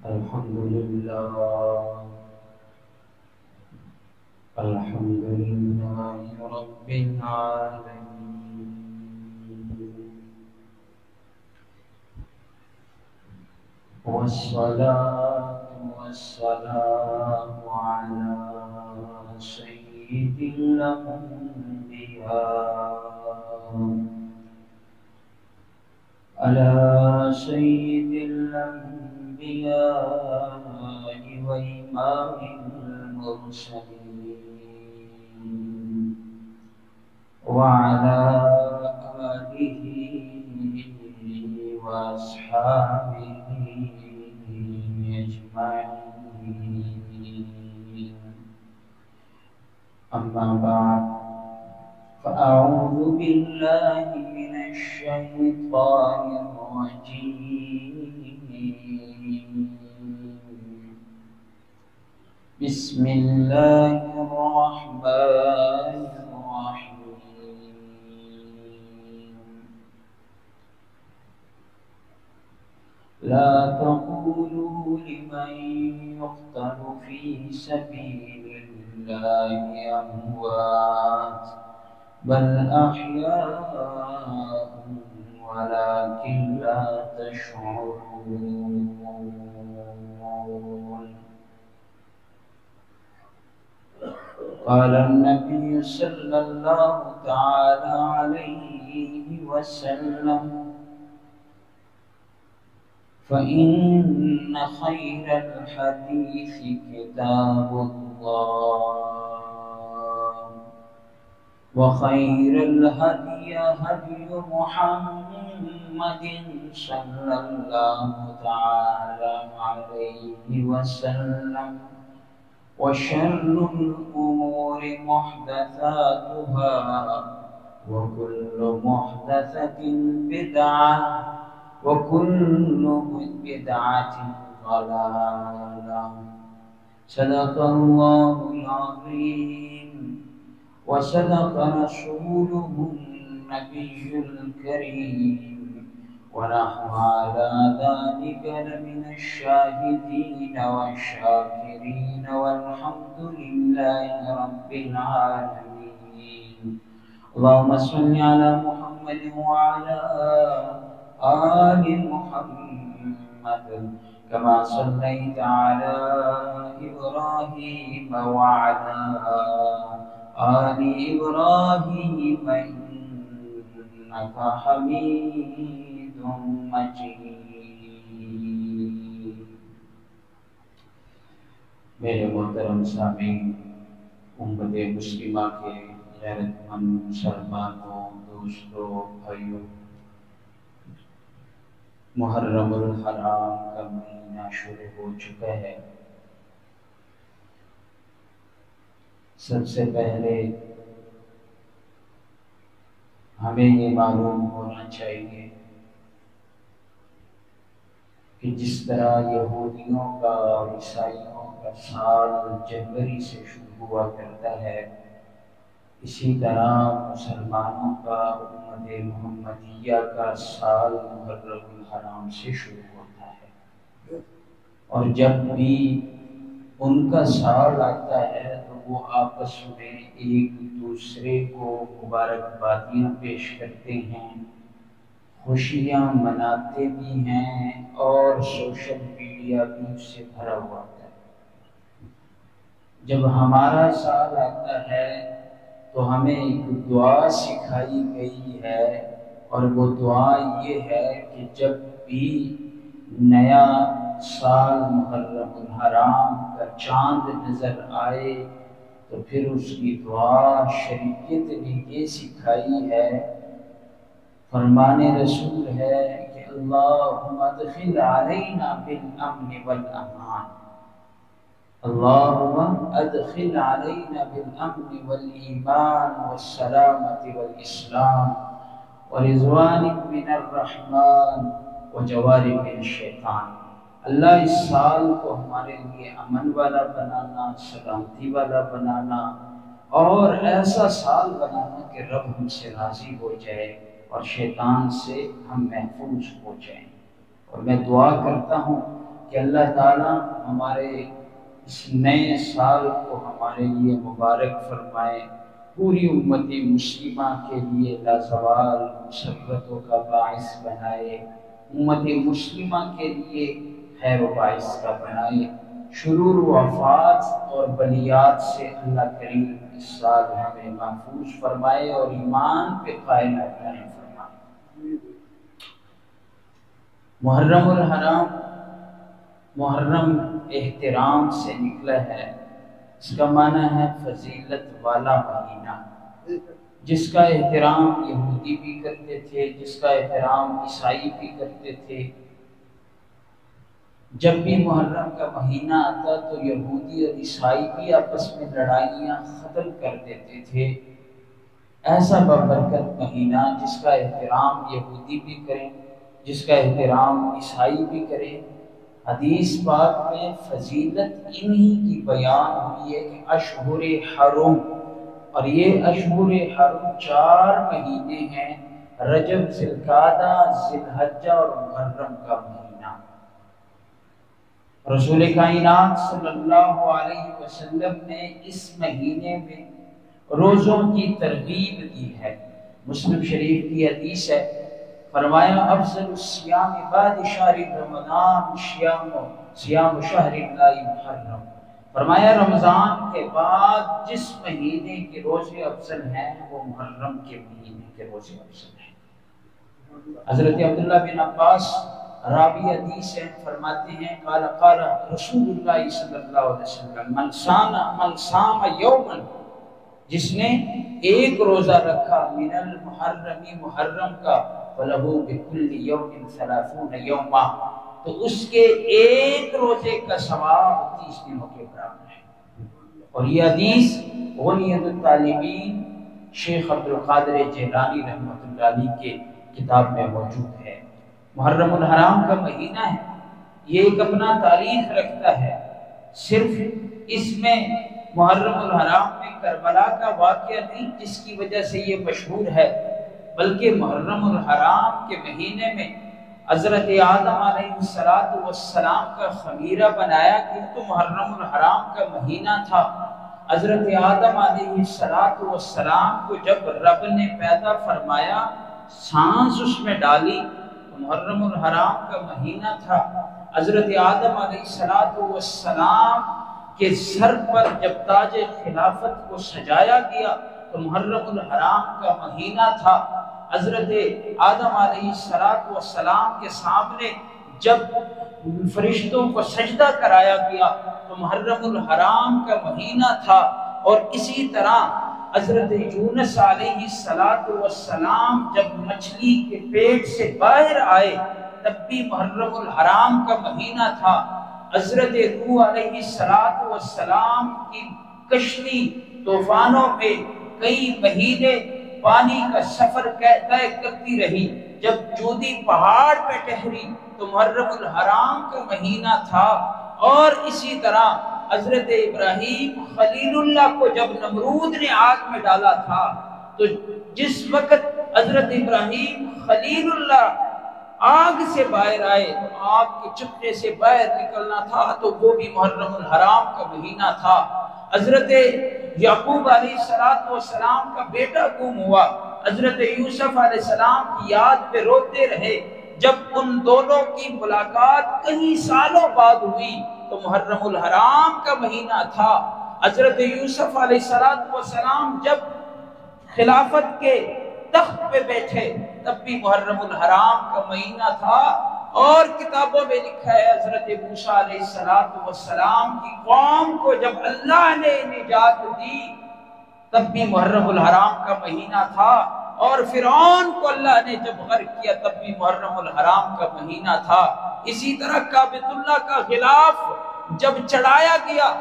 الحمد لله الحمد لله رب العالمين، والصلاة والسلام على سيد الأنبياء وإمام المرسلين، وعلى آله وأصحابه أجمعين. أما بعد، فأعوذ بالله من الشيطان الرجيم. بسم الله الرحمن الرحيم. لا تقولوا لمن يقتل في سبيل الله أموات بل أحياء ولكن لا تشعرون. قال النبي صلى الله تعالى عليه وسلم: فإن خير الحديث كتاب الله، وخير الهدي هدي محمد صلى الله تعالى عليه وسلم، وشر الأمور محدثاتها، وكل محدثة بدعة، وكل بدعة ضلالة. صدق الله العظيم، وصدق رسوله النبي الكريم، ونحن على ذلك لمن الشاهدين والشاكرين، والحمد لله رب العالمين. اللهم صل على محمد وعلى آل محمد كما صليت على إبراهيم وعلى آل إبراهيم إنك حميد مجيد. میرے محترم سامعین، امت مسلمہ کے غیرت مند مسلمانوں، دوستوں، بھائیوں، محرم الحرام کا مہینہ شروع ہو چکا ہے۔ سب سے پہلے ہمیں یہ معلوم ہونا چاہیے کہ جس طرح یہودیوں کا اور عیسائیوں کا سال جنوری سے شروع ہوا کرتا ہے، اسی طرح مسلمانوں کا، امت محمدیہ کا سال محرم الحرام سے شروع ہوتا ہے۔ اور جب بھی ان کا سال آتا ہے تو وہ آپس میں ایک دوسرے کو مبارکبادیاں پیش کرتے ہیں، خوشیاں مناتے بھی ہیں، اور سوشل میڈیا بھی اس سے بھرا ہوا ہوتا ہے۔ جب ہمارا سال آتا ہے تو ہمیں ایک دعا سکھائی گئی ہے، اور وہ دعا یہ ہے کہ جب بھی نیا سال محرم الحرام کا چاند نظر آئے تو پھر اس کی دعا شریعت نے یہ سکھائی ہے، فرمان رسول ہے کہ اللہم ادخل علینا بالامن والامان، اللہم ادخل علینا بالامن والایمان والسلامت والاسلام ورضوان من الرحمن وجوار من الشیطان۔ اللہ اس سال کو ہمارے لیے امن والا بنانا، سلامتی والا بنانا، اور ایسا سال بنانا کہ رب ہم سے راضی ہو جائے اور شیطان سے ہم محفوظ ہو جائیں۔ اور میں دعا کرتا ہوں کہ اللہ تعالیٰ ہمارے اس نئے سال کو ہمارے لیے مبارک فرمائے، پوری امت مسلمہ کے لیے لازوال مسرتوں کا باعث بنائے، امت مسلمہ کے لیے خیر و باعث کا بنائے، شرور و آفات اور بلیات سے اللہ کریم اس سال ہمیں محفوظ فرمائے اور ایمان پہ قائم فرمائے۔ محرم الحرام، محرم احترام سے نکلا ہے، اس کا معنی ہے فضیلت والا مہینہ، جس کا احترام یہودی بھی کرتے تھے، جس کا احترام عیسائی بھی کرتے تھے۔ جب بھی محرم کا مہینہ آتا تو یہودی اور عیسائی بھی آپس میں لڑائیاں ختم کر دیتے تھے۔ ایسا بابرکت مہینہ جس کا احترام یہودی بھی کریں، جس کا احترام عیسائی بھی کریں۔ حدیث پاک میں فضیلت انہی کی بیان ہوئی ہے کہ اشہر حرم، اور یہ اشہر حرم 4 مہینے ہیں، رجب، ذی القعدہ، ذی الحجہ اور محرم کا مہینہ۔ رسول کائنات صلی اللہ علیہ وسلم نے اس مہینے میں روزوں کی ترغیب دی ہے۔ مسلم شریف کی حدیث ہے، فرمایا افضل الصیام بعد شہر رمضان صیام شہر اللہ محرم، فرمایا رمضان کے بعد جس مہینے کے روزے افضل ہیں وہ محرم کے مہینے کے روزے افضل ہیں۔ حضرت عبداللہ بن عباس راوی حدیث ہیں، فرماتے ہیں قال قال رسول اللہ صلی اللہ علیہ وسلم من صام یوما، جس نے ایک روزہ رکھا من المحرم، محرم کا، فلہ بکل یوم 30 یوما، تو اس کے ایک روزے کا ثواب 30 دنوں کے برابر ہے۔ اور یہ حدیث غنیۃ الطالبین شیخ عبد القادر جیلانی رحمۃ اللہ علیہ کے کتاب میں موجود ہے۔ محرم الحرام کا مہینہ ہے، یہ ایک اپنا تاریخ رکھتا ہے۔ صرف اس میں محرم الحرام میں کربلا کا واقعہ نہیں جس کی وجہ سے یہ مشہور ہے، بلکہ محرم الحرام کے مہینے میں حضرت آدم علیہ السلام کا خمیرہ بنایا گیا تو محرم الحرام کا مہینہ تھا۔ حضرت آدم علیہ السلام کو جب رب نے پیدا فرمایا، سانس اس میں ڈالی، محرم الحرام کا مہینہ تھا۔ حضرت آدم علیہ السلام کے سر پر جب تاج خلافت کو سجایا گیا تو محرم الحرام کا مہینہ تھا۔ حضرت آدم علیہ السلام کے سامنے جب فرشتوں کو سجدہ کرایا گیا تو محرم الحرام کا مہینہ تھا۔ اور اسی طرح حضرت یونس علیہ السلام جب مچھلی کے پیٹ سے باہر آئے تب بھی محرم الحرام کا مہینہ تھا۔ حضرت نوح علیہ السلام کی کشتی طوفانوں میں کئی مہینے پانی کا سفر طے کرتی رہی، جب جودی پہاڑ پہ ٹھہری تو محرم الحرام کا مہینہ تھا۔ اور اسی طرح حضرت ابراہیم خلیل اللہ کو جب نمرود نے آگ میں ڈالا تھا تو جس وقت حضرت ابراہیم خلیل اللہ آگ سے باہر آئے تو آگ کے چپٹے سے باہر نکلنا تھا تو وہ بھی محرم الحرام کا مہینہ تھا۔ حضرت یعقوب علیہ السلام کا بیٹا گم ہوا، حضرت یوسف علیہ السلام کی یاد پہ روتے رہے، جب ان دونوں کی ملاقات کئی سالوں بعد ہوئی تو محرم الحرام کا مہینہ تھا۔ حضرت یوسف علیہ السلام جب خلافت کے تخت پہ بیٹھے تب بھی محرم الحرام کا مہینہ تھا۔ اور کتابوں میں لکھا ہے حضرت موسیٰ علیہ السلام کی قوم کو جب اللہ نے نجات دی تب بھی محرم الحرام کا مہینہ تھا، اور فرعون کو اللہ نے جب غرق کیا تب بھی محرم الحرام کا مہینہ تھا۔ اسی طرح کعبۃ اللہ کا غلاف جب چڑھایا گیا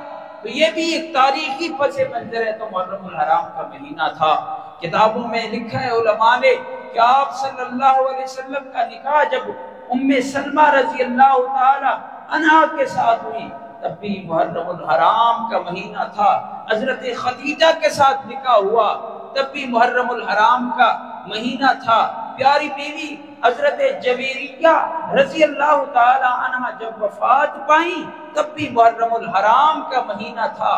تو یہ بھی ایک تاریخی پس منظر ہے تو محرم الحرام کا مہینہ تھا۔ کتابوں میں لکھا ہے علماء نے کہ آپ صلی اللہ علیہ وسلم کا نکاح جب ام سلمہ رضی اللہ تعالی عنہا کے ساتھ ہوئی تب بھی محرم الحرام کا مہینہ تھا۔ حضرت خدیجہ کے ساتھ نکاح ہوا تب بھی محرم الحرام کا مہینہ تھا۔ پیاری بیوی حضرت جویریہ رضی اللہ تعالی عنہ جب وفات پائیں تب بھی محرم الحرام کا مہینہ تھا۔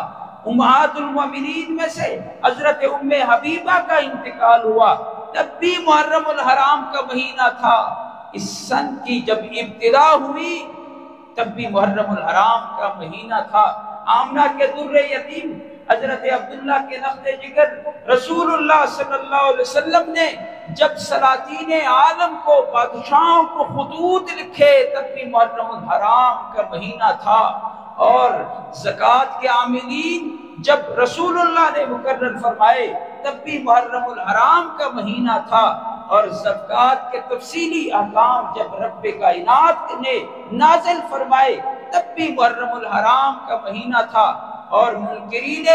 امہات المومنین میں سے حضرت ام حبیبہ کا انتقال ہوا تب بھی محرم الحرام کا مہینہ تھا۔ اس سن کی جب ابتدا ہوئی تب بھی محرم الحرام کا مہینہ تھا۔ آمنہ کے در یتیم حضرت عبداللہ کے نخل جگر رسول اللہ صلی اللہ علیہ وسلم نے جب سلاطین عالم کو بادشاہوں کو خطوط لکھے تب بھی محرم الحرام کا مہینہ تھا، اور زکوٰۃ کے عاملین جب رسول اللہ نے مقرر فرمائے تب بھی محرم الحرام کا مہینہ تھا، اور زکوٰۃ کے تفصیلی احکام جب رب کائنات نے نازل فرمائے تب بھی محرم الحرام کا مہینہ تھا، اور منکرین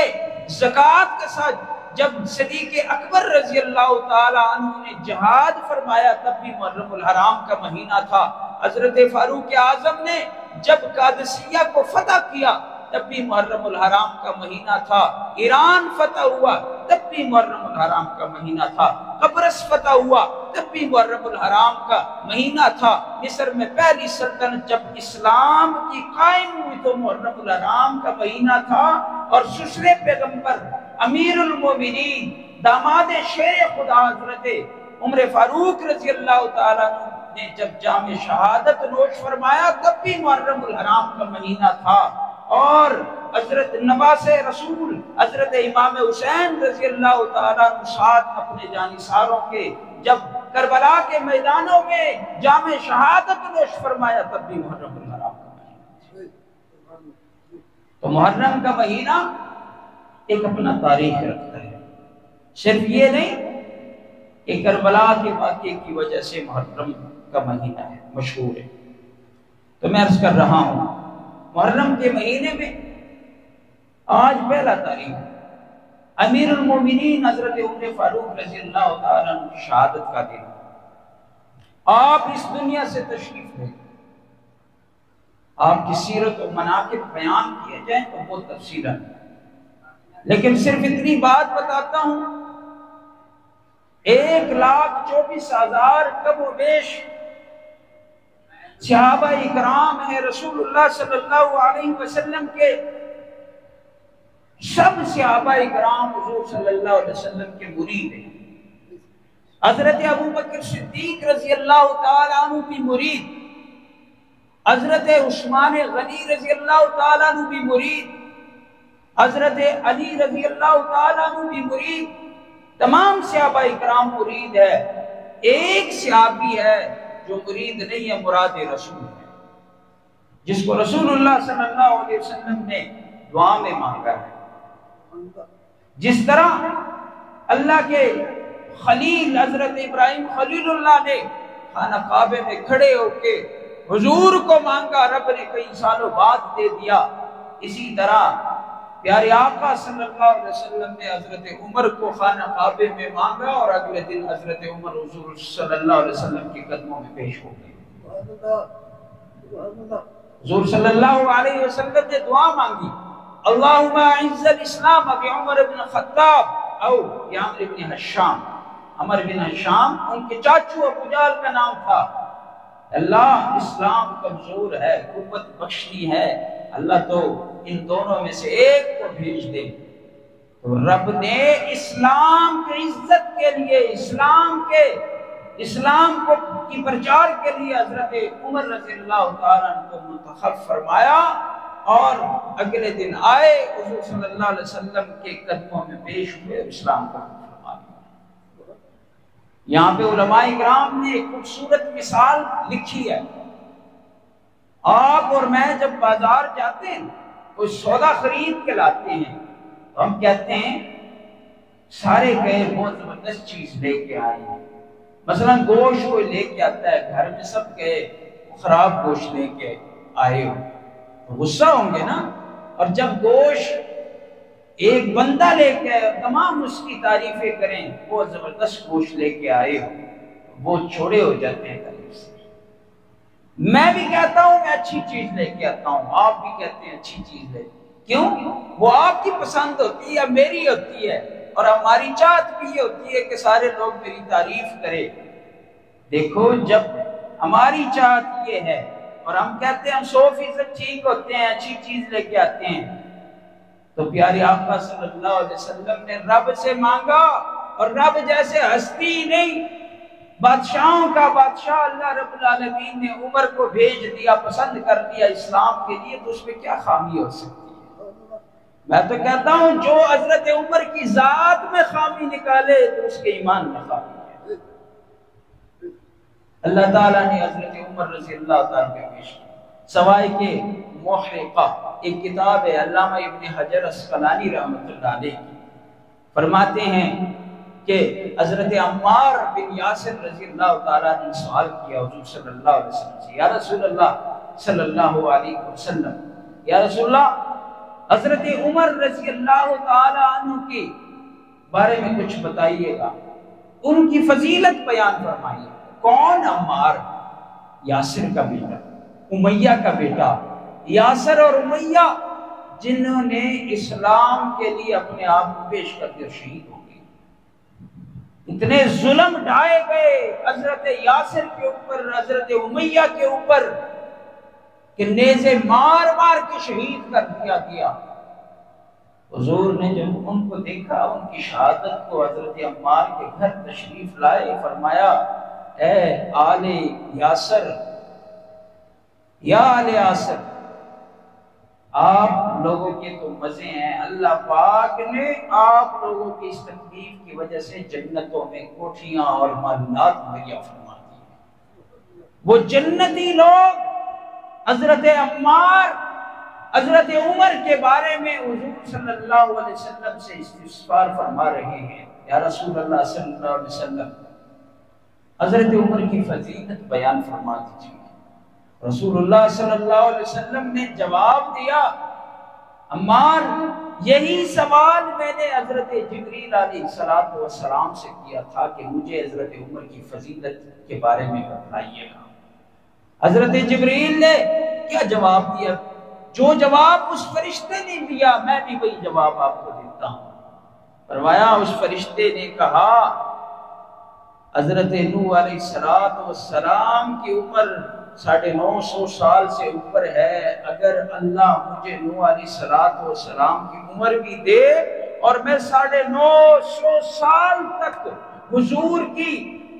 زکوٰۃ کے ساتھ جب صدیق اکبر رضی اللہ تعالی عنہ نے جہاد فرمایا تب بھی محرم الحرام کا مہینہ تھا۔ حضرت فاروق اعظم نے جب قادسیہ کو فتح کیا تب بھی محرم الحرام کا مہینہ تھا۔ ایران فتح ہوا تب بھی محرم الحرام کا مہینہ تھا۔ قبرص فتح ہوا تب بھی محرم الحرام کا مہینہ تھا۔ مصر میں پہلی سلطنت جب اسلام کی قائم ہوئی تو محرم الحرام کا مہینہ تھا، اور سسرے پیغمبر امیر المومنین داماد شیر خدا حضرت عمر فاروق رضی اللہ تعالیٰ نے جب جام شہادت نوش فرمایا تب بھی محرم الحرام کا مہینہ تھا، اور حضرت نواز رسول حضرت امام حسین رضی اللہ تعالیٰ عنہ ساتھ اپنے جانثاروں کے جب کربلا کے میدانوں میں جام شہادت نوش فرمایا تب بھی محرم الحرام کا مہینہ تھا۔ تو محرم کا مہینہ ایک اپنا تاریخ رکھتا ہے، صرف یہ نہیں کہ کربلا کے واقعے کی وجہ سے محرم کا مہینہ ہے، مشہور ہے۔ تو میں عرض کر رہا ہوں محرم کے مہینے میں آج پہلا تاریخ امیر المومنین حضرت عمر فاروق رضی اللہ تعالیٰ عنہ کی شہادت کا دن، آپ اس دنیا سے تشریف لے، آپ کی سیرت و مناقب بیان کیے جائیں تو وہ تفصیلاً، لیکن صرف اتنی بات بتاتا ہوں 1,24,000 کم و بیش صحابہ اکرام ہیں رسول اللہ صلی اللہ علیہ وسلم کے، سب صحابہ اکرام حضور صلی اللہ علیہ وسلم کے مرید ہیں۔ حضرت ابوبکر صدیق رضی اللہ تعالیٰ عنہ بھی مرید، حضرت عثمان غنی رضی اللہ تعالیٰ عنہ بھی مرید، حضرت علی رضی اللہ تعالیٰ عنہ بھی مرید، تمام صحابہ اکرام مرید ہے۔ ایک صحابی ہے جو مرید نہیں ہے، مراد رسول ہے، جس کو رسول اللہ صلی اللہ علیہ وسلم نے دعا میں مانگا ہے۔ جس طرح اللہ کے خلیل حضرت ابراہیم خلیل اللہ نے خانہ کعبے میں کھڑے ہو کے حضور کو مانگا، رب نے کئی سالوں بعد دے دیا، اسی طرح پیارے آقا صلی اللہ علیہ وسلم نے حضرت عمر کو خانہ کعبے میں مانگا، اور اگلے دن حضرت عمر حضور صلی اللہ علیہ وسلم کے قدموں میں پیش ہو گئے۔ حضور صلی اللہ علیہ وسلم نے دعا مانگی، اللہم اعز الاسلام بعمر بن خطاب او بعمر بن ہشام۔ عمر بن ہشام ان کے چاچو ابو جہل کا نام تھا۔ اللہ اسلام کمزور ہے، قوت بخشنی ہے، اللہ تو ان دونوں میں سے ایک کو بھیج دے۔ تو رب نے اسلام کی عزت کے لیے، اسلام کو کی پرچار کے لیے حضرت عمر رضی اللہ تعالیٰ عنہ کو منتخب فرمایا، اور اگلے دن آئے حضور صلی اللہ علیہ وسلم کے قدموں میں پیش ہوئے، اسلام کو فرما دیا۔ یہاں پہ علماء کرام نے ایک خوبصورت مثال لکھی ہے۔ آپ اور میں جب بازار جاتے ہیں کوئی سودا خرید کے لاتے ہیں تو ہم کہتے ہیں سارے گئے بہت زبردست چیز لے کے آئے ہیں، مثلا گوشت کوئی لے کے آتا ہے، گھر میں سب گئے خراب گوشت لے کے آئے ہو، غصہ ہوں گے نا۔ اور جب گوشت ایک بندہ لے کے آئے اور تمام اس کی تعریفیں کریں، بہت زبردست گوشت لے کے آئے ہو، وہ چھوڑے ہو جاتے ہیں تعریف سے۔ میں بھی کہتا ہوں میں اچھی چیز لے کے آتا ہوں، آپ بھی کہتے ہیں اچھی چیز لے، کیوں؟ وہ آپ کی پسند ہوتی ہے یا میری ہوتی ہے، اور ہماری چاہت بھی یہ ہوتی ہے کہ سارے لوگ میری تعریف کریں۔ دیکھو جب ہماری چاہت یہ ہے اور ہم کہتے ہیں ہم 100% ٹھیک ہوتے ہیں، اچھی چیز لے کے آتے ہیں، تو پیارے آقا صلی اللہ علیہ وسلم نے رب سے مانگا، اور رب جیسے ہستی نہیں، بادشاہوں کا بادشاہ اللہ رب العالمین نے عمر کو بھیج دیا، پسند کر دیا اسلام کے لیے، تو اس میں کیا خامی ہو سکتی ہے؟ میں تو کہتا ہوں جو حضرت عمر کی ذات میں خامی نکالے تو اس کے ایمان میں خامی ہے۔ اللہ تعالیٰ نے حضرت عمر رضی اللہ تعالیٰ کے پیش کیا، سوائے کہ محرقہ ایک کتاب ہے علامہ ابن حجر اسقلانی رحمۃ اللہ علیہ کی، فرماتے ہیں کہ حضرت عمار بن یاسر رضی اللہ تعالیٰ نے سوال کیا حضور صلی اللہ علیہ وسلم سے، یا رسول اللہ صلی اللہ علیہ وسلم، یا رسول اللہ حضرت عمر رضی اللہ تعالیٰ عنہ کے بارے میں کچھ بتائیے گا، ان کی فضیلت بیان فرمائیے۔ کون؟ عمار، یاسر کا بیٹا، امیہ کا بیٹا، یاسر اور امیہ جنہوں نے اسلام کے لیے اپنے آپ کو پیش کر کے شہید ہو گئے۔ اتنے ظلم ڈھائے گئے حضرت یاسر کے اوپر، حضرت امیہ کے اوپر، کہ نیزے مار مار کے شہید کر دیا گیا۔ حضور نے جب ان کو دیکھا، ان کی شہادت کو، حضرت عمار کے گھر تشریف لائے، فرمایا اے آل یاسر، یا آل یاسر، آپ لوگوں کے تو مزے ہیں، اللہ پاک نے آپ لوگوں کی اس تکلیف کی وجہ سے جنتوں میں کوٹھیاں اور معلومات مہیا فرما دی۔ وہ جنتی لوگ حضرت عمار، حضرت عمر کے بارے میں حضور صلی اللہ علیہ وسلم سے استغفار فرما رہے ہیں، یا رسول اللہ صلی اللہ علیہ وسلم حضرت عمر کی فضیلت بیان فرما دیجیے۔ رسول اللہ صلی اللہ علیہ وسلم نے جواب دیا، عمار یہی سوال میں نے حضرت جبریل علیہ السلام سے کیا تھا کہ مجھے حضرت عمر کی فضیلت کے بارے میں بتائیے گا۔ حضرت جبریل نے کیا جواب دیا؟ جو جواب اس فرشتے نے دیا میں بھی وہی جواب آپ کو دیتا ہوں۔ فرمایا اس فرشتے نے کہا حضرت نوح علیہ السلام کی عمر 950 سال سے اوپر ہے، اگر اللہ مجھے نوح علیہ السلام کی عمر بھی دے اور میں 950 سال تک حضور کی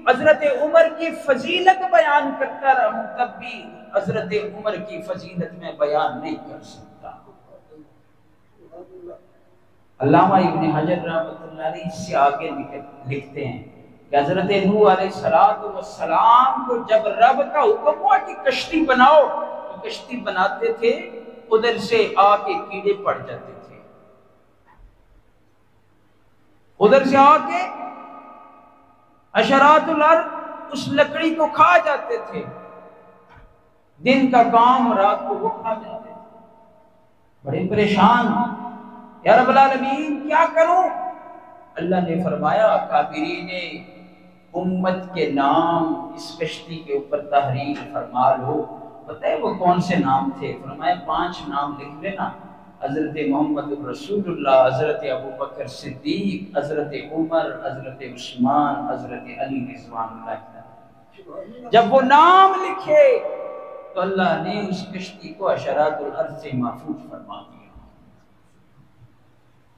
حضرت عمر کی فضیلت بیان کرتا رہوں، تب بھی حضرت عمر کی فضیلت میں بیان نہیں کر سکتا۔ علامہ ابن حجر رحمۃ اللہ علیہ اس سے آگے لکھتے ہیں کہ حضرت نوح علیہ السلام کو جب رب کا حکم ہوا کہ کشتی بناؤ تو کشتی بناتے تھے، ادھر سے آ کے کیڑے پڑ جاتے تھے، ادھر سے آ کے حشرات الارض اس لکڑی کو کھا جاتے تھے، دن کا کام رات کو وہ کھا جاتے تھے، بڑے پریشان، یا رب العالمین کیا کروں؟ اللہ نے فرمایا کافرین امت کے نام اس کشتی کے اوپر تحریر فرما لو۔ پتہ ہے وہ کون سے نام تھے؟ فرمایا 5 نام لکھ لینا، حضرت محمد رسول اللہ، حضرت ابو بکر صدیق، حضرت عمر، حضرت عثمان، حضرت علی رضوان اللہ۔ جب وہ نام لکھے تو اللہ نے اس کشتی کو حشرات الارض سے محفوظ فرما دیا۔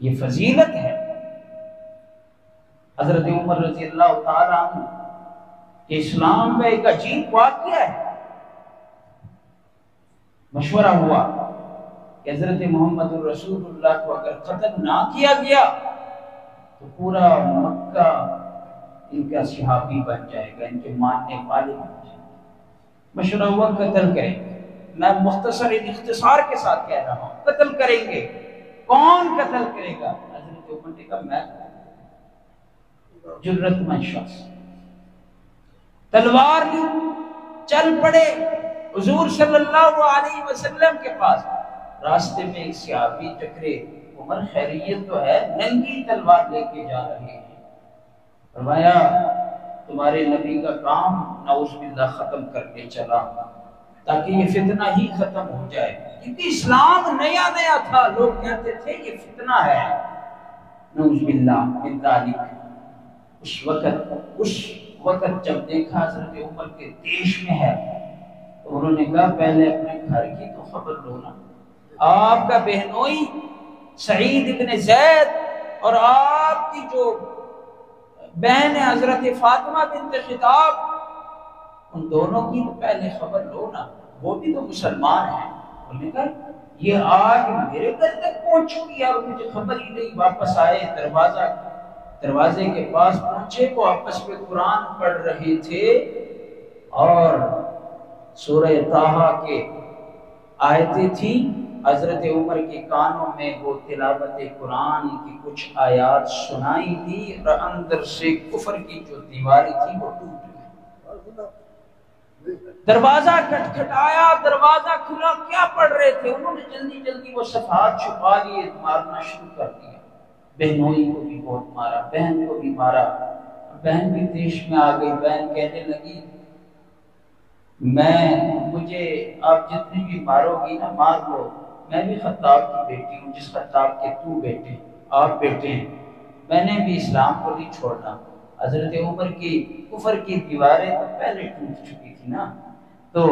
یہ فضیلت ہے حضرت عمر رضی اللہ تعالیٰ عنہ کہ اسلام کا ایک عجیب واقعہ ہے۔ مشورہ ہوا کہ حضرت محمد رسول اللہ کو اگر قتل نہ کیا گیا تو پورا مکہ ان کا صحابی بن جائے گا، ان کے ماننے والے بن جائے گا۔ مشورہ ہوا قتل کریں گے، میں اختصار کے ساتھ کہہ رہا ہوں، قتل کریں گے۔ کون قتل کرے گا؟ حضرت عمر نے کہا میں جرت مند شخص، تلوار لی، چل پڑے حضور صلی اللہ علیہ وسلم کے پاس۔ راستے میں ایک صحابی ٹکرے، عمر خیریت تو ہے، ننگی تلوار لے کے جا رہے ہیں۔ فرمایا تمہارے نبی کا کام نعوذ باللہ ختم کر کے چلا تاکہ یہ فتنہ ہی ختم ہو جائے، کیونکہ اسلام نیا نیا تھا، لوگ کہتے تھے یہ فتنہ ہے، نعوذ باللہ من ذالک۔ اس وقت اس وقت جب دیکھا حضرت عمر کے دیش میں ہے تو انہوں نے کہا پہلے اپنے گھر کی تو خبر لو نا. آپ کا بہنوئی سعید ابن زید اور آپ کی جو بہن ہے حضرت فاطمہ بنت خطاب، ان دونوں کی تو پہلے خبر لو نا، وہ بھی تو مسلمان ہیں. انہوں نے کہا یہ آج میرے گھر تک پہنچ چکی ہے اور مجھے خبر ہی نہیں. واپس آئے، دروازے کے پاس پہنچے، وہ آپس میں قرآن پڑھ رہے تھے اور سورہ طٰہٰ کے آیتیں تھیں. حضرت عمر کے کانوں میں وہ تلاوت قرآن کی کچھ آیات سنائی دی اور اندر سے کفر کی جو دیواریں تھی وہ ٹوٹ گئی. دروازہ کھٹکھٹایا، دروازہ کھلا، کیا پڑھ رہے تھے؟ انہوں نے جلدی جلدی وہ صفحات چھپا لیے، مارنا شروع کر دیا. بہنوئی کو بھی بہت مارا، بہن کو بھی مارا. بہن بھی دیش میں آ گئی. بہن کہنے لگی مجھے آپ جتنی بھی مارو گی نا مار لو، میں بھی خطاب کی بیٹی ہوں، جس خطاب کے تو بیٹے آپ بیٹے ہیں، میں نے بھی اسلام کو نہیں چھوڑنا. حضرت عمر کی کفر کی دیواریں تو پہلے ٹوٹ چکی تھی نا. تو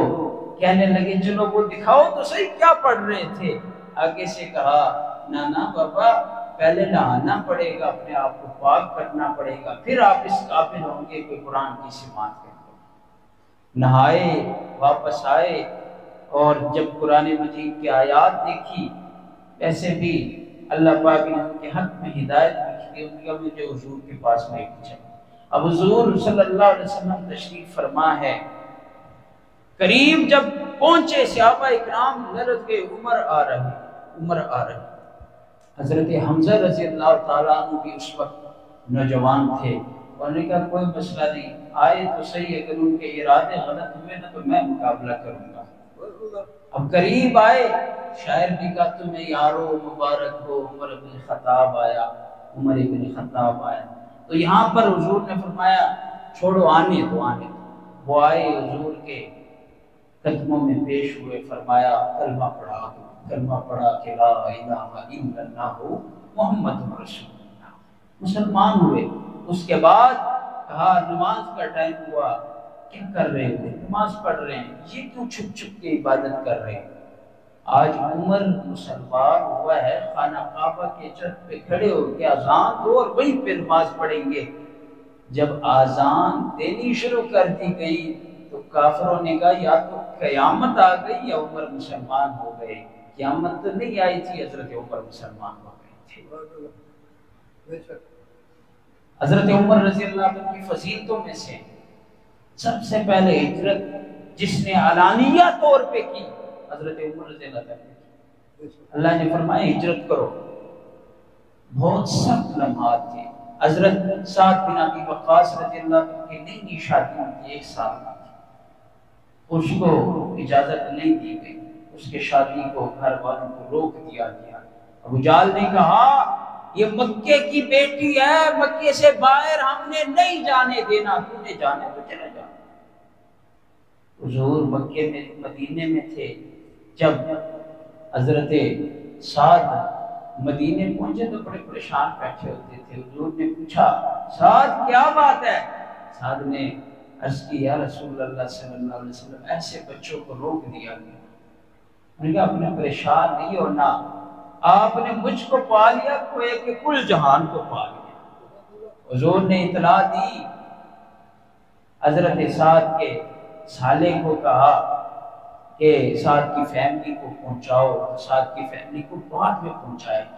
کہنے لگے چلو وہ دکھاؤ تو صحیح کیا پڑھ رہے تھے. آگے سے کہا نانا بابا پہلے نہانا پڑے گا، اپنے آپ کو پاک کرنا پڑے گا، پھر آپ اس قابل ہوں گے کوئی قرآن کی سماعت کریں. نہائے، واپس آئے اور جب قرآن مجید کی آیات دیکھی، ایسے بھی اللہ پاک نے ان کے حق میں ہدایت لکھی تھی. ان کا مجھے حضور کے پاس لے کے چلے. اب حضور صلی اللہ علیہ وسلم تشریف فرما ہے. قریب جب پہنچے صحابہ اکرام حضرت عمر آ رہے. حضرت حمزہ رضی اللہ تعالیٰ عنہ بھی اس وقت نوجوان تھے. انہوں نے کہا کوئی مسئلہ نہیں، آئے تو صحیح، اگر ان کے ارادے غلط ہوئے نا تو میں مقابلہ کروں گا. اب قریب آئے، شاعر نے کہا تمہیں یارو مبارک ہو، عمر بن خطاب آیا. عمر بن خطاب آیا تو یہاں پر حضور نے فرمایا چھوڑو، آنے دو. وہ آئے، حضور کے قدموں میں پیش ہوئے، فرمایا کلمہ پڑھا کہ لا الہ الا اللہ محمد رسول اللہ. مسلمان ہوئے. اس کے بعد کہا نماز کا ٹائم ہوا، کیا کر رہے تھے؟ نماز پڑھ رہے ہیں. یہ کیوں چھپ چھپ کے عبادت کر رہے ہیں؟ آج عمر مسلمان ہوا ہے، خانہ کعبہ کے چھت پہ کھڑے ہو کے اذان دو اور وہیں پہ نماز پڑھیں گے. جب اذان دینی شروع کر دی گئی تو کافروں نے کہا یا تو قیامت آ گئی یا عمر مسلمان ہو گئے. قیامت تو نہیں آئی تھی، حضرت عمر مسلمان ہو گئے تھے. حضرت عمر رضی اللہ عنہ کی فضیلتوں میں سے سب سے پہلے ہجرت جس نے علانیہ طور پہ کی، حضرت عمر رضی اللہ عنہ. اللہ نے فرمایا ہجرت کرو. بہت سخت لمحات تھے. حضرت سعد بن ابی وقاص رضی اللہ عنہ کی نئی شادی ہوئی، 1 سال کی. اس کو اجازت نہیں دی گئی، اس کے شادی کو گھر والوں کو روک دیا گیا. ابو جہل نے کہا یہ مکے کی بیٹی ہے، مکے سے باہر ہم نے نہیں جانے دینا، تو نے جانے تو چلا جا. حضور مکے میں مدینے میں تھے. جب حضرت سعد مدینے پہنچے تو بڑے پریشان بیٹھے ہوتے تھے. حضور نے پوچھا سعد کیا بات ہے؟ سعد نے عرض کی یا رسول اللہ صلی اللہ علیہ وسلم ایسے بچوں کو روک دیا گیا. انہوں نے کہا اپنے پریشان نہیں ہونا، آپ نے مجھ کو پا لیا کوئی کہ کل جہان کو پا لیا. حضور نے اطلاع دی. حضرت سعد کے سالے کو کہا کہ سعد کی فیملی کو پہنچاؤ. سعد کی فیملی کو بعد میں پہنچایا گیا.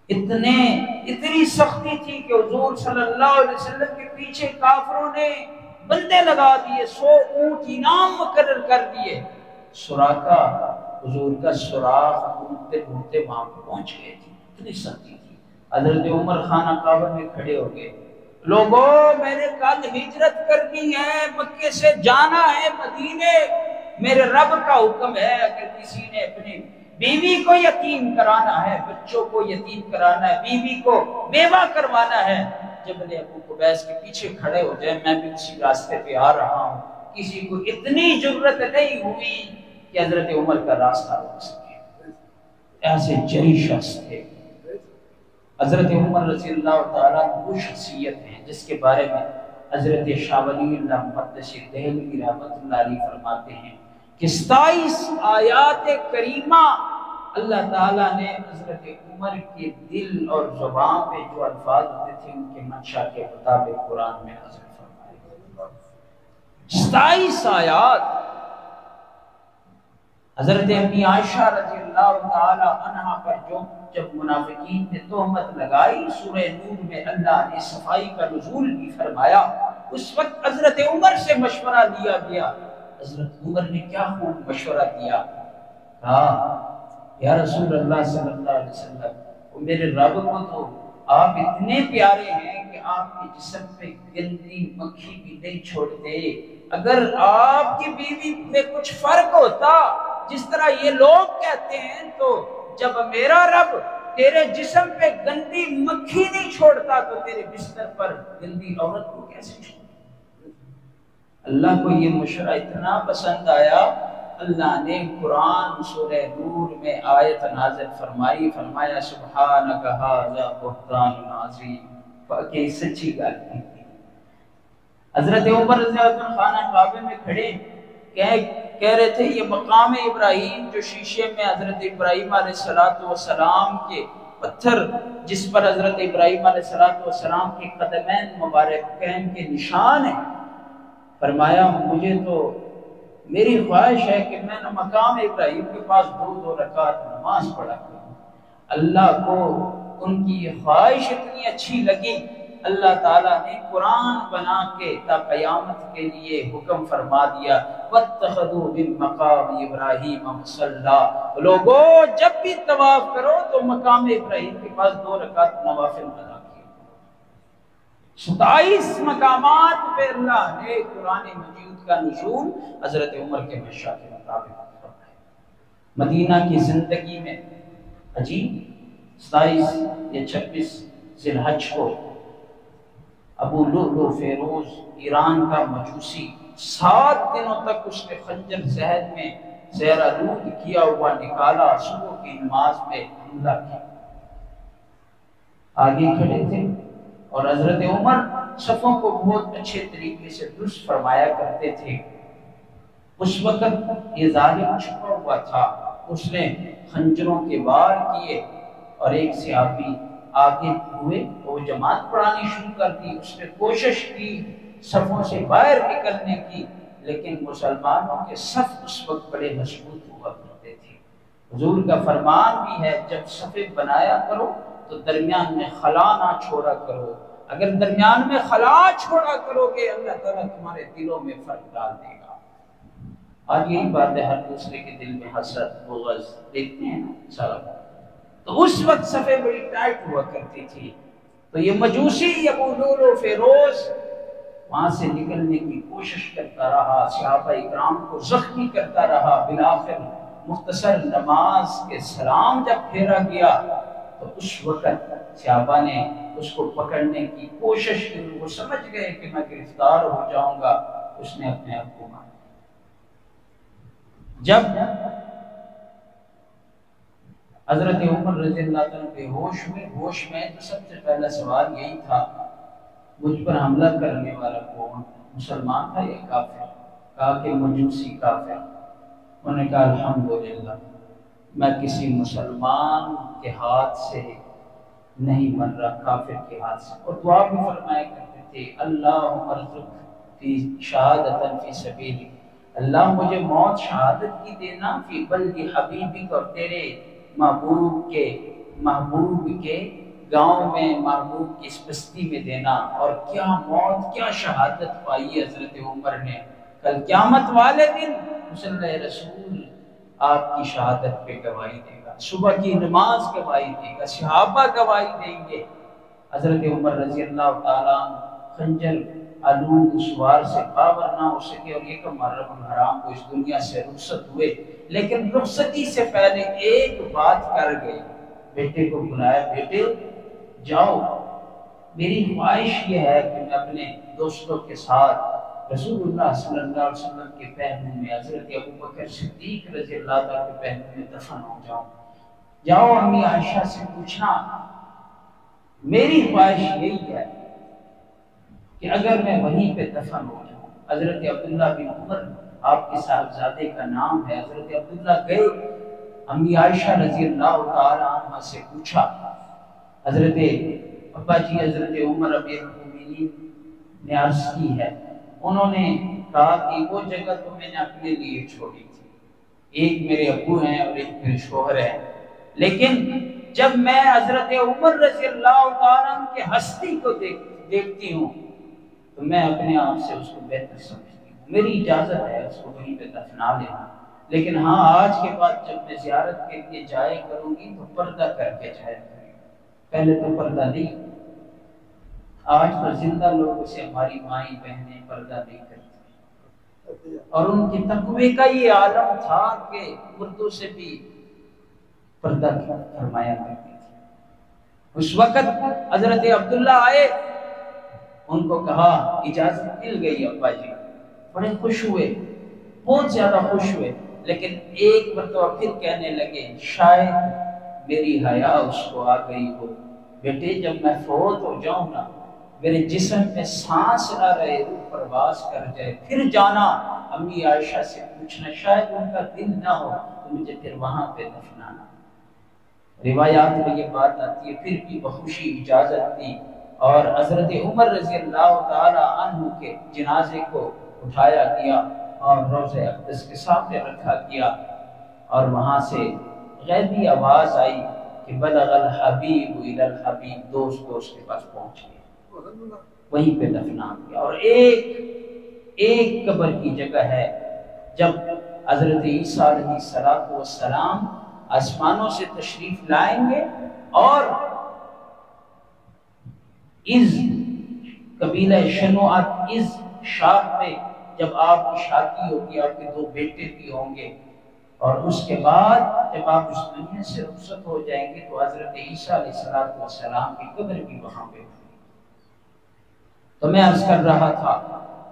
اتنی سختی تھی کہ حضور صلی اللہ علیہ وسلم کے پیچھے کافروں نے بندے لگا دیے، 100 اونٹ انعام مقرر کر دیے. سراقہ حضور کا سراغ ڈھونڈتے ڈھونڈتے وہاں پہ پہنچ گئے تھے. اتنی سختی تھی. حضرت عمر خانہ کعبہ میں کھڑے ہو گئے. لوگوں میں نے کل ہجرت کرنی ہے، مکے سے جانا ہے مدینے. میرے رب کا حکم ہے اگر کسی نے اپنی بیوی کو یتیم کرانا ہے، بچوں کو یتیم کرانا ہے، بیوی کو بیوہ کروانا ہے، جبل ابو قبیس کے پیچھے کھڑے ہو جائے. میں بھی اسی راستے پہ آ رہا ہوں. کسی کو اتنی جرت نہیں ہوئی کہ حضرت عمر کا راستہ روک سکے. ایسے جری شخص تھے. حضرت عمر رضی اللہ تعالیٰ وہ شخصیت ہیں جس کے بارے میں حضرت شاہ ولی اللہ مقدس دہلوی رحمۃ اللہ علیہ فرماتے ہیں کہ 27 آیات کریمہ اللہ تعالیٰ نے حضرت عمر کے دل اور زبان پہ جو الفاظ ہوتے تھے ان کے منشا کے مطابق قرآن میں نازل فرمائے. 27 آیات. حضرت امی عائشہ رضی اللہ تعالی عنہا پر جب منافقین نے تہمت لگائی، سورہ نور میں اللہ نے صفائی کا نزول بھی فرمایا. اس وقت حضرت عمر سے مشورہ لیا گیا. حضرت عمر نے کیا خوب مشورہ دیا، کہا یا رسول اللہ صلی اللہ علیہ وسلم، میرے رب کو تو آپ اتنے پیارے ہیں کہ آپ کے جسم پہ گندی مکھی بھی نہیں چھوڑتے. اگر آپ کی بیوی میں کچھ فرق ہوتا جس طرح یہ لوگ کہتے ہیں، تو جب میرا رب تیرے جسم پہ گندی مکھی نہیں چھوڑتا تو تیرے بستر پر گندی عورت کو کیسے چھوڑتا؟ اللہ کو یہ مشورہ اتنا پسند آیا، اللہ نے قرآن سورہ نور میں آیت نازل فرمائی، فرمایا سبحانک ھذا بہتان عظیم. واقعی سچی گل ہے. حضرت عمر رضی اللہ عنہ خانہ کعبہ میں کھڑے کہہ رہے تھے یہ مقام ابراہیم جو شیشے میں حضرت ابراہیم علیہ السلام کے پتھر جس پر حضرت ابراہیم علیہ السلام کے قدمین مبارکین کے نشان ہیں، فرمایا مجھے تو میری خواہش ہے کہ میں مقام ابراہیم کے پاس 2 رکعت نماز پڑھا کروں. اللہ کو ان کی یہ خواہش اتنی اچھی لگی، اللہ تعالیٰ نے قرآن بنا کے تا قیامت کے لیے حکم فرما دیا وَاتَّخَذُوا مِن مَقَامِ إِبْرَاهِيمَ مُصَلًّى. لوگوں جب بھی طواف کرو تو مقام ابراہیم کے پاس 2 رکعت نوافل ادا کیے. 27 مقامات پہ اللہ نے قرآن مجید کا نزول حضرت عمر کے منشا کے مطابق فرمایا. مدینہ کی زندگی میں عجیب 27 یا 26 ذی الحج کو ابو لؤلؤ فیروز ایران کا مجوسی 7 دنوں تک اس نے خنجر زہد میں زہر آلود کیا ہوا نکالا، صبح کی نماز میں حملہ کیا. آگے کھڑے تھے اور حضرت عمر صفوں کو بہت اچھے طریقے سے درست فرمایا کرتے تھے. اس وقت یہ ظالم چھپا ہوا تھا، اس نے خنجروں کے وار کیے اور ایک صحابی آگے ہوئے وہ جماعت پڑھانی شروع کر دی. اس نے کوشش کی صفوں سے باہر نکلنے کی، لیکن مسلمانوں کے صف اس وقت بڑے مضبوط ہوا کرتے تھے. حضور کا فرمان بھی ہے جب صفیں بنایا کرو تو درمیان میں خلا نہ چھوڑا کرو. اگر درمیان میں خلا چھوڑا کرو گے اللہ تعالیٰ تمہارے دلوں میں فرق ڈال دے گا. اور یہی بات ہے، ہر دوسرے کے دل میں حسد بغض دیکھتے ہیں نا. تو اس وقت صفیں بڑی ٹائٹ ہوا کرتی تھی. تو یہ مجوسی ابو لؤلؤ فیروز وہاں سے نکلنے کی کوشش کرتا رہا، صحابہ اکرام کو زخمی کرتا رہا. بالآخر مختصر نماز کے سلام جب پھیرا گیا تو اس وقت صحابہ نے اس کو پکڑنے کی کوشش کی. وہ سمجھ گئے کہ میں گرفتار ہو جاؤں گا. اس نے اپنے آپ کو مارا. جب حضرت عمر رضی اللہ عنہ بے ہوش میں تو سب سے پہلا سوال یہی تھا مجھ پر حملہ کرنے والا کون؟ مسلمان تھا یا کافر؟ کہا کہ مجوسی کافر. انہوں نے کہا الحمدللہ میں کسی مسلمان کے ہاتھ سے نہیں مر رہا، کافر کے ہاتھ سے. اور دعا بھی فرمایا کرتے تھے اللہم ارزق فی شہادتا فی سبیلک، اللہ مجھے موت شہادت کی دینا فی بلد حبیبک، اور تیرے محبوب کے گاؤں میں، محبوب کی اس بستی میں دینا. اور کیا موت، کیا شہادت پائی حضرت عمر نے. کل قیامت والے دن صلی رسول آپ کی شہادت پہ گواہی دے گا، صبح کی نماز گواہی دے گا، صحابہ گواہی دیں گے. حضرت عمر رضی اللہ تعالیٰ خنجر آلود سوار سے باور نہ ہو سکے اور ایک محرم الحرام کو اس دنیا سے رخصت ہوئے. لیکن رخصتی سے پہلے ایک بات کر گئے، بیٹے کو بلایا، بیٹے جاؤ، میری خواہش یہ ہے کہ میں اپنے دوستوں کے ساتھ رسول اللہ صلی اللہ علیہ وسلم کے پہنو میں، حضرت ابوبکر صدیق رضی اللہ عنہ کے پہنو میں دفن ہو جاؤں. جاؤ امی عائشہ سے پوچھنا، میری خواہش یہی ہے کہ اگر میں وہیں پہ دفن ہو جاؤں. حضرت عبداللہ بن عمر آپ کے صاحبزادے کا نام ہے. حضرت عبداللہ گئے, امی عائشہ رضی اللہ تعالی عنہ سے پوچھا. حضرت ابا جی حضرت عمر امیر المومنین نے عرض کی ہے, انہوں نے کہا کہ وہ جگہ تو میں نے اپنے لیے چھوڑی تھی, ایک میرے ابو ہیں اور ایک میرے شوہر ہیں, لیکن جب میں حضرت عمر رضی اللہ تعالیٰ عنہ کے ہستی کو دیکھتی ہوں تو میں اپنے آپ سے اس کو بہتر سمجھتی ہوں, میری اجازت ہے اس کو وہیں پہ دفنا لینا, لیکن ہاں آج کے بعد جب میں زیارت کے لیے جائے کروں گی تو پردہ کر کے جائے کروں گی, پہلے تو پردہ نہیں. آج تو زندہ لوگوں سے ہماری مائیں بہنیں پردہ نہیں کرتی, اور ان کی تقوی کا یہ عالم تھا کہ اردو سے بھی پردہ فرمایا کرتی تھی. اس وقت حضرت عبداللہ آئے, ان کو کہا اجازت مل گئی ابا جی. بڑے خوش ہوئے, بہت زیادہ خوش ہوئے, لیکن ایک مرتبہ پھر کہنے لگے شاید میری حیا اس کو آ گئی ہو, بیٹے جب میں فوت ہو جاؤں نا, میرے جسم میں سانس نہ رہے, روح پرواز کر جائے, پھر جانا امی عائشہ سے پوچھنا, شاید ان کا دل نہ ہو تو مجھے پھر وہاں پہ دفنانا. روایات میں یہ بات آتی ہے, پھر بھی بخوشی اجازت دی, اور حضرت عمر رضی اللہ تعالی عنہ کے جنازے کو اٹھایا گیا اور روضہ اقدس کے سامنے رکھا گیا, اور وہاں سے غیبی آواز آئی کہ بلغ الحبیب الی الحبیب, دوست کے پاس پہنچ گیا, وہیں پہ دفنا گیا. اور ایک قبر کی جگہ ہے, جب حضرت عیسیٰ علیہ السلام آسمانوں سے تشریف لائیں گے اور از قبیلہ شنوعت از شاخ میں جب آپ کی شادی ہوگی, آپ کے 2 بیٹے بھی ہوں گے, اور اس کے بعد جب آپ اس دنیا سے رخصت ہو جائیں گے تو حضرت عیسیٰ علیہ السلام کی قبر بھی وہاں پہ. تو میں عرض کر رہا تھا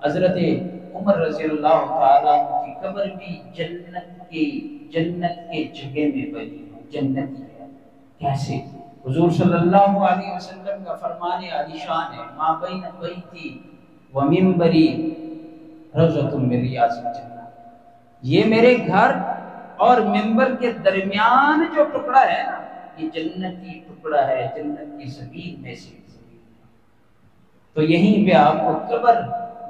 حضرت عمر رضی اللہ تعالیٰ کی قبر بھی جنت کے جگہ میں بنی ہے, جنتی ہے. کیسے؟ حضور صلی اللہ علیہ وسلم کا فرمان عالی شان ہے, ما بین بیتی و منبری روضۃ من ریاض الجنہ, یہ میرے گھر اور منبر کے درمیان جو ٹکڑا ہے نا, یہ جنتی ٹکڑا ہے, جنت کی زمین میں سے. تو یہیں پہ آپ کو قبر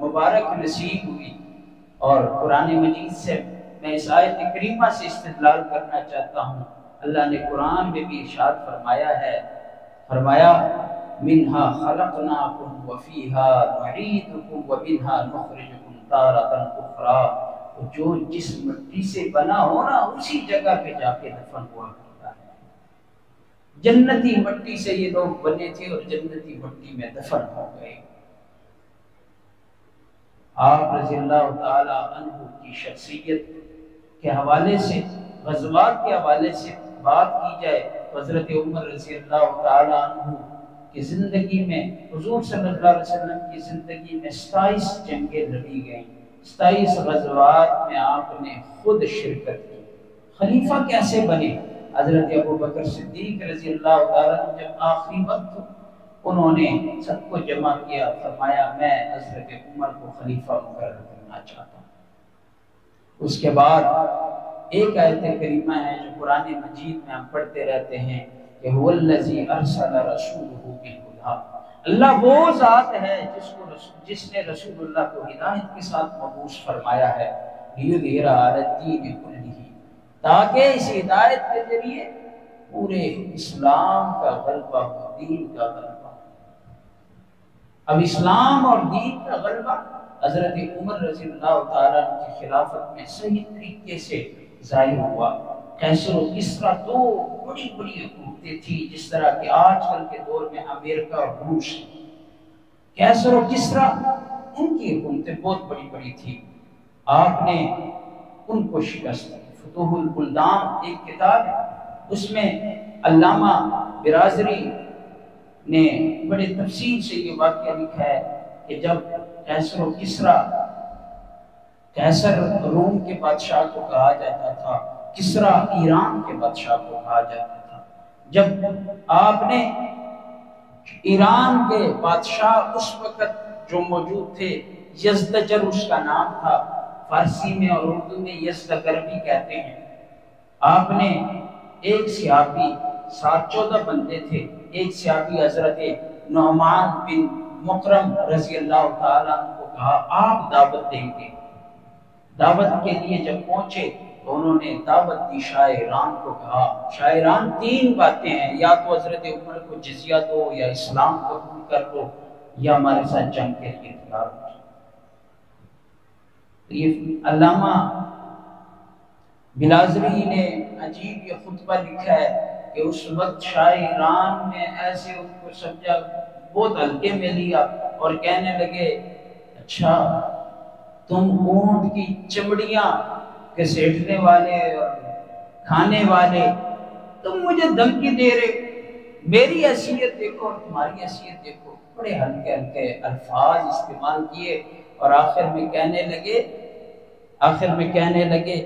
مبارک نصیب ہوئی. اور قرآن مجید سے میں اس آیت کریمہ سے استدلال کرنا چاہتا ہوں. اللہ نے قرآن میں بھی ارشاد فرمایا ہے, فرمایا منہا خلقناکم وفیہا نعیدکم ومنہا نخرجکم تارۃ اخری, جو جس مٹی سے بنا ہو نا اسی جگہ پہ جا کے دفن ہوا کرتا ہے. جنتی مٹی سے یہ لوگ بنے تھے اور جنتی مٹی میں دفن ہو گئے. آپ رضی اللہ تعالی عنہ کی شخصیت کے حوالے سے, غزوات کے حوالے سے بات کی جائے تو حضرت عمر رضی اللہ تعالی عنہ کی زندگی میں, حضور صلی اللہ علیہ وسلم کی زندگی میں 27 جنگیں لڑی گئیں, 27 غزوات میں آپ نے خود شرکت کی. خلیفہ کیسے بنے؟ حضرت ابو بکر صدیق رضی اللہ تعالیٰ عنہ جب آخری وقت انہوں نے سب کو جمع کیا, فرمایا میں حضرت عمر کو خلیفہ مقرر کرنا چاہتا ہوں. اس کے بعد ایک آیت کریمہ ہے جو قرآن مجید میں ہم پڑھتے رہتے ہیں کہ هو الذی ارسل رسولہ بالہدی, اللہ وہ ذات ہے جس نے رسول اللہ کو ہدایت کے ساتھ مبعوث فرمایا ہے, لیظہر علی الدین کلہ, تاکہ اس ہدایت کے ذریعے پورے اسلام کا غلبہ ہو, دین کا غلبہ. اب اسلام اور دین کا غلبہ حضرت عمر رضی اللہ تعالیٰ کی خلافت میں صحیح طریقے سے ظاہر ہوا. قیصر و کسریٰ 2 بڑی حکومتیں تھیں, جس طرح کہ آج کل کے دور میں امریکہ اور روس. قیصر و کسریٰ ان کی حکومتیں بہت بڑی تھیں, آپ نے ان کو شکست دی. فتوح البلدان ایک کتاب ہے, اس میں علامہ برازری نے بڑے تفصیل سے یہ واقعہ لکھا ہے کہ جب قیصر و کسریٰ, قیصر روم کے بادشاہ کو کہا جاتا تھا, کسریٰ ایران کے بادشاہ کو کہا جاتا تھا, جب آپ نے ایران کے بادشاہ اس وقت جو موجود تھے، یزدجر اس کا نام تھا، فارسی میں اور اردو میں یزدگر بھی کہتے ہیں۔ آپ نے ایک صحابی، 7-14 بندے تھے، ایک صحابی حضرت نعمان بن مکرم رضی اللہ تعالیٰ عنہ کو کہا آپ دعوت دیں گے۔ دعوت کے لیے جب پہنچے تو انہوں نے دعوت دی، شاعران کو کہا۔ شاعران 3 باتیں ہیں، یا تو حضرت عمر کو جزیہ دو، یا اسلام قبول کر لو، یا ہمارے ساتھ جنگ کے لیے تیار ہو۔ یہ علامہ بلازری نے عجیب یہ خطبہ لکھا ہے کہ اس وقت شاعران نے ایسے ان کو سمجھا، بہت ہلکے میں لیا اور کہنے لگے اچھا تم اونٹ کی چمڑیاں گھسیٹنے والے اور کھانے والے، تم مجھے دھمکی دے رہے، میری حیثیت دیکھو اور تمہاری حیثیت دیکھو۔ بڑے ہلکے ہلکے الفاظ استعمال کیے اور آخر میں کہنے لگے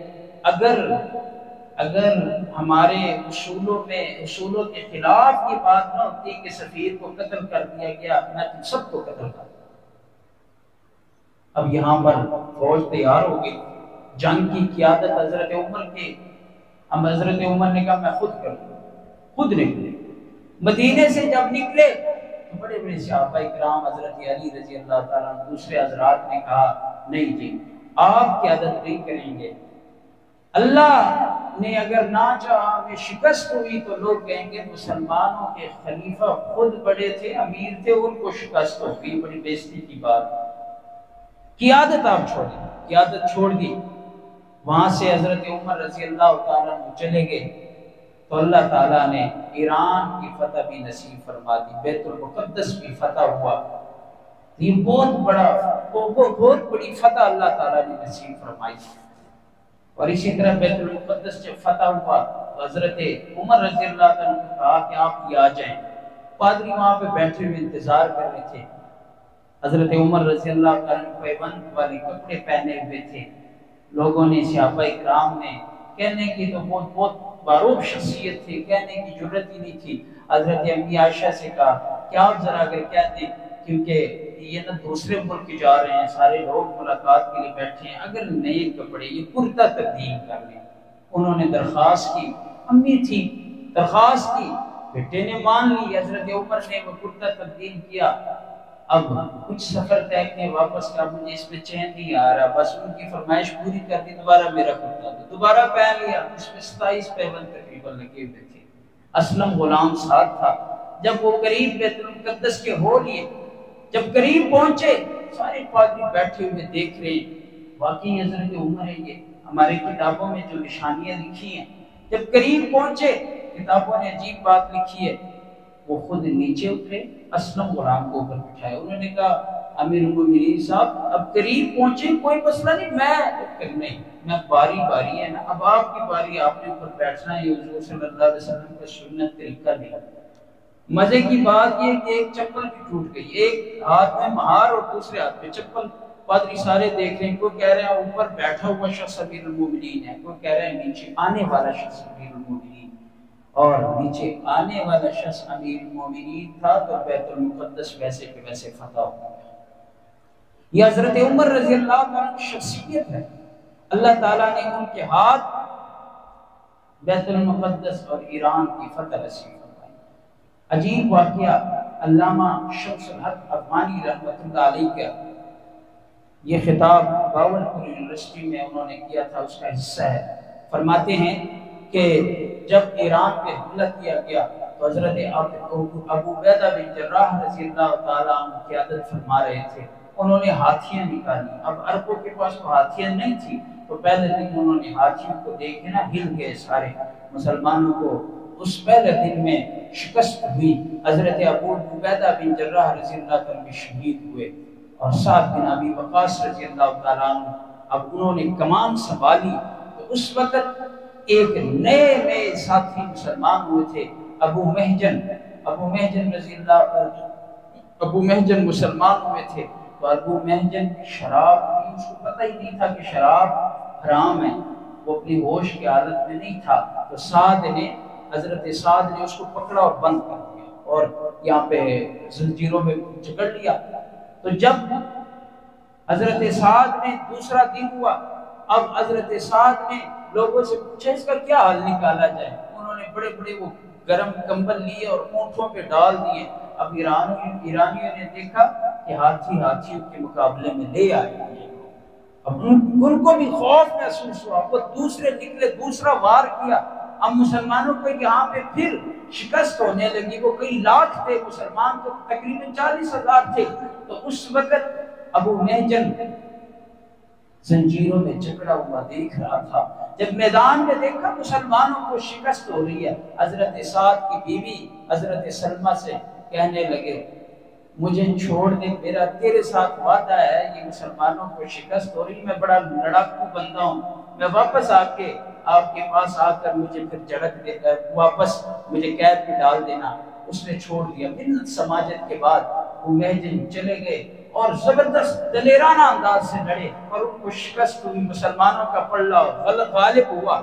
اگر ہمارے اصولوں کے خلاف یہ بات نہ ہوتی کہ سفیر کو قتل کر دیا گیا، میں تم سب کو قتل کر دوں۔ اب یہاں پر فوج تیار ہو گئی، جنگ کی قیادت حضرت عمر کی۔ اب حضرت عمر نے کہا میں خود کروں، خود نکلے۔ مدینے سے جب نکلے تو بڑے بڑے صحابہ کرام، حضرت علی رضی اللہ تعالیٰ عنہ، دوسرے حضرات نے کہا نہیں جی آپ قیادت نہیں کریں گے، اللہ نے اگر نہ چاہا ہمیں شکست ہوئی تو لوگ کہیں گے مسلمانوں کے خلیفہ خود بڑے تھے، امیر تھے، ان کو شکست ہو گئی، بڑی بے عزتی کی بات۔ قیادت آپ چھوڑیں، قیادت چھوڑ دی۔ وہاں سے حضرت عمر رضی اللہ تعالیٰ عنہ چلے گئے تو اللہ تعالیٰ نے ایران کی فتح بھی نصیب فرما دی، بیت المقدس بھی فتح ہوا۔ یہ بہت بڑی فتح اللہ تعالیٰ نے نصیب فرمائی۔ اور اسی طرح بیت المقدس جب فتح ہوا تو حضرت عمر رضی اللہ تعالیٰ نے کہا کہ آپ بھی آ جائیں۔ پادری وہاں پہ بیٹھے ہوئے انتظار کر رہے تھے۔ حضرت عمر رضی اللہ تعالیٰ نے پیبند والے کپڑے پہنے ہوئے تھے۔ لوگوں نے، صحابہ اکرام نے، کہنے کی تو بہت باروب شخصیت تھی، کہنے کی جرت ہی نہیں تھی۔ حضرت امی عائشہ سے کہا کہ آپ ذرا اگر کہتے، کیونکہ یہ نہ دوسرے ملک جا رہے ہیں، سارے لوگ ملاقات کے لیے بیٹھے ہیں، اگر نئے کپڑے یہ کرتا تبدیل کر لیں۔ انہوں نے درخواست کی، امی تھی، درخواست کی، بیٹے نے مان لی، حضرت عمر نے وہ کرتا تبدیل کیا۔ اب کچھ سفر طے کے واپس کا، مجھے اس میں چین نہیں آ رہا، بس ان کی فرمائش پوری کر دی، دوبارہ میرا کرتا تھا، دوبارہ پہن لیا۔ اس میں 27 پیبند تقریباً لگے ہوئے تھے۔ اسلم غلام ساتھ تھا۔ جب وہ قریب بیت المقدس کے ہو لیے، جب قریب پہنچے، سارے پادری بیٹھے ہوئے دیکھ رہے ہیں، واقعی حضرت عمر ہے یہ، ہماری کتابوں میں جو نشانیاں لکھی ہیں۔ جب قریب پہنچے، کتابوں نے عجیب بات لکھی ہے، وہ خود نیچے اترے، اسلم غلام کو اوپر بٹھایا۔ انہوں نے کہا امیر المومنین صاحب اب قریب پہنچے، کوئی مسئلہ نہیں، میں باری باری ہے نا، اب آپ کی باری، آپ نے اوپر بیٹھنا ہے، حضور صلی اللہ علیہ وسلم کا سنت طریقہ نہیں۔ مزے کی بات یہ کہ ایک چپل بھی ٹوٹ گئی، ایک ہاتھ میں مہار اور دوسرے ہاتھ میں چپل۔ پادری سارے دیکھ رہے ہیں، کوئی کہہ رہے ہیں اوپر بیٹھا ہوا شخص امیر المومنین ہے، کوئی کہہ رہے ہیں نیچے آنے والا شخص امیر المومنین، اور نیچے آنے والا شخص امیر المومنین تھا تو بیت المقدس ویسے کہ ویسے فتح ہو گیا۔ یہ حضرت عمر رضی اللہ عنہ کی شخصیت ہے، اللہ تعالیٰ نے ان کے ہاتھ بیت المقدس اور ایران کی فتح نصیب فرمائی۔ عجیب واقعہ، علامہ شمس الحق افغانی رحمۃ اللہ علیہ کا یہ خطاب باولپور یونیورسٹی میں انہوں نے کیا تھا، اس کا حصہ ہے۔ فرماتے ہیں کہ جب ایران پہ حملہ کیا گیا تو حضرت ابو عبیدہ بن جراح رضی اللہ تعالیٰ عنہ قیادت فرما رہے تھے۔ انہوں نے ہاتھیاں نکالی، اب عربوں کے پاس تو ہاتھیاں نہیں تھی، تو پہلے دن انہوں نے ہاتھیوں کو دیکھے نا، ہل گئے سارے مسلمانوں کو۔ اس پہلے دن میں شکست ہوئی، حضرت ابو عبیدہ بن جراح رضی اللہ عنہ شہید ہوئے، اور سعد بن ابی وقاص رضی اللہ تعالیٰ عنہ اب انہوں نے کمان سنبھالی۔ تو اس وقت ایک نئے ساتھی مسلمان ہوئے تھے، ابو محجن رضی اللہ عنہ، ابو محجن مسلمان ہوئے تھے۔ تو ابو محجن شراب کی، اس کو پتہ ہی نہیں تھا کہ شراب حرام ہے، وہ اپنی ہوش کی حالت میں نہیں تھا۔ تو حضرت سعد نے اس کو پکڑا اور بند کر دیا، اور یہاں پہ زنجیروں میں جکڑ لیا۔ تو جب حضرت سعد نے دوسرا دن ہوا، اب حضرت سعد نے لوگوں سے پوچھا اس کا کیا حل نکالا جائے، انہوں نے بڑے بڑے وہ گرم کمبل لیے اور اونٹوں پہ ڈال دیے۔ اب ایرانیوں نے دیکھا کہ ہاتھیوں کے مقابلے میں لے آئے ہیں، اب ان کو بھی خوف محسوس ہوا، وہ دوسرے نکلے، دوسرا وار کیا۔ اب مسلمانوں کو یہاں پہ پھر شکست ہونے لگی، وہ کئی لاکھ تھے، مسلمان تو تقریباً 40,000 تھے۔ تو اس وقت ابو محجن زنجیروں میں جکڑا ہوا دیکھ رہا تھا، جب میدان میں دیکھا مسلمانوں کو شکست ہو رہی ہے، حضرت سعد کی بیوی حضرت سلمہ سے کہنے لگے مجھے چھوڑ دے، میرا تیرے ساتھ وعدہ ہے، یہ مسلمانوں کو شکست ہو رہی، میں بڑا لڑاکو بندہ ہوں، میں واپس آ کے آپ کے پاس آ کر مجھے پھر جھڑک دے، واپس مجھے قید میں ڈال دینا۔ اس نے چھوڑ دیا۔ منت سماجت کے بعد وہ محجن چلے گئے اور زبردست دلیرانہ انداز سے لڑے اور ان کو شکست ہوئی، مسلمانوں کا پلڑا غالب ہوا۔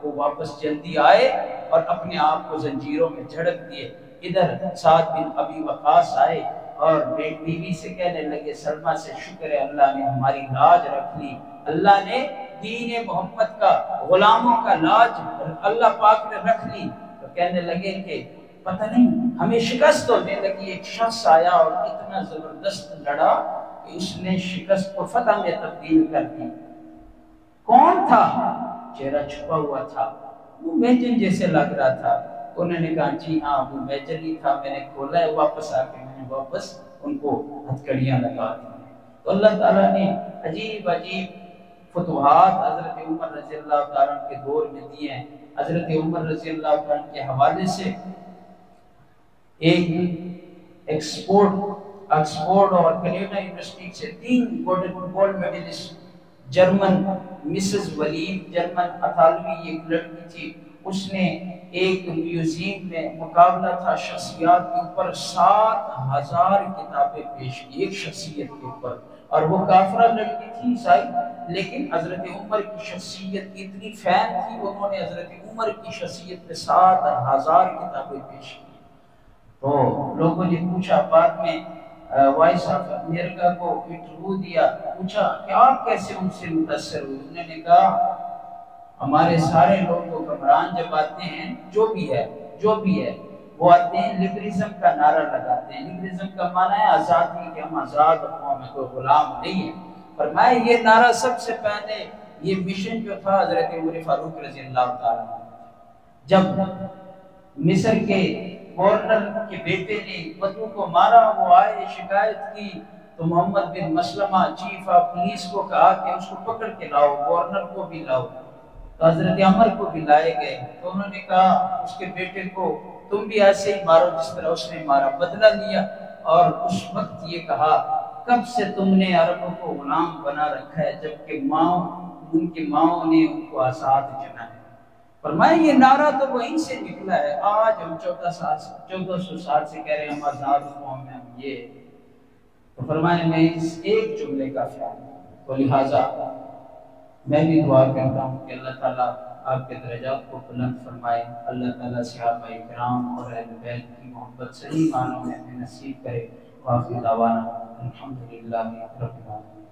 وہ واپس جلدی آئے اور اپنے آپ کو زنجیروں میں جھڑک دیے۔ ادھر سعد بن ابی وقاص آئے اور بیوی سے کہنے لگے سلمہ سے شکر ہے اللہ نے ہماری لاج رکھ لی، اللہ نے دین محمد کا، غلاموں کا لاج اللہ پاک نے رکھ لی۔ تو کہنے لگے کہ پتہ نہیں ہمیں شکست ہونے لگی، ایک شخص آیا اور اتنا زبردست لڑا کہ اس نے شکست کو فتح میں تبدیل کر دی۔ کون تھا؟ چہرہ چھپا ہوا تھا، وہ محجن جیسے لگ رہا تھا۔ انہوں نے کہا جی ہاں وہ محجن ہی تھا، میں نے کھولا ہے، واپس آ کے میں نے واپس ان کو ہتھکڑیاں لگا دی۔ تو اللہ تعالیٰ نے عجیب عجیب فتوحات حضرت عمر رضی اللہ تعالیٰ کے دور میں دیے ہیں۔ حضرت عمر رضی اللہ تعالیٰ کے حوالے سے ایک آکسفورڈ اور کینیڈا یونیورسٹی سے 3 gold medalist, German Mrs William, German اطالوی ایک لڑکی تھی، اس نے ایک میوزیم میں مقابلہ تھا شخصیات کے اوپر، 7,000 کتابیں پیش کی ایک شخصیت کے اوپر، اور وہ کافرہ لڑکی تھی عیسائی، لیکن حضرت عمر کی شخصیت اتنی فین تھی، انہوں نے حضرت عمر کی شخصیت پہ 7,000 کتابیں پیش کی۔ تو لوگوں نے پوچھا، بعد میں وائس آف امریکہ کو انٹرویو دیا، پوچھا کہ آپ کیسے ان سے متاثر ہوئے؟ انہوں نے کہا ہمارے سارے لوگ تو گھبران جب آتے ہیں، جو بھی ہے وہ آتے ہیں لبرزم کا نعرہ لگاتے ہیں۔ لبرزم کا معنی ہے آزادی، کہ ہم آزاد قوم ہیں، کوئی غلام نہیں ہے۔ فرمایا یہ نعرہ سب سے پہلے یہ مشن جو تھا حضرت عمر فاروق رضی اللہ تعالیٰ جب مصر کے گورنر کے بیٹے نے بدو کو مارا، وہ آئے شکایت کی تو محمد بن مسلمہ چیف آف پولیس کو کہا کہ اس کو پکڑ کے لاؤ، گورنر کو بھی لاؤ۔ تو حضرت عمر کو بھی لائے گئے، تو انہوں نے کہا اس کے بیٹے کو تم بھی ایسے ہی مارو جس طرح اس نے مارا، بدلہ لیا۔ اور اس وقت یہ کہا کب سے تم نے عربوں کو غلام بنا رکھا ہے جبکہ ان کی ماؤں نے ان کو آزاد چنا ہے۔ فرمایا یہ نعرہ تو وہیں سے نکلا ہے، آج ہم 1400 سال سے کہہ رہے ہیں ہم آزاد قوم ہیں، ہم یہ۔ تو فرمایا میں اس ایک جملے کا خیال ہوں، تو لہٰذا میں بھی دعا کرتا ہوں کہ اللہ تعالیٰ آپ کے درجات کو بلند فرمائے، اللہ تعالیٰ صحابہ کرام اور اہل بیت کی محبت صحیح معنوں میں ہمیں نصیب کرے۔ وآخر دعوانا الحمدللہ رب العالمین۔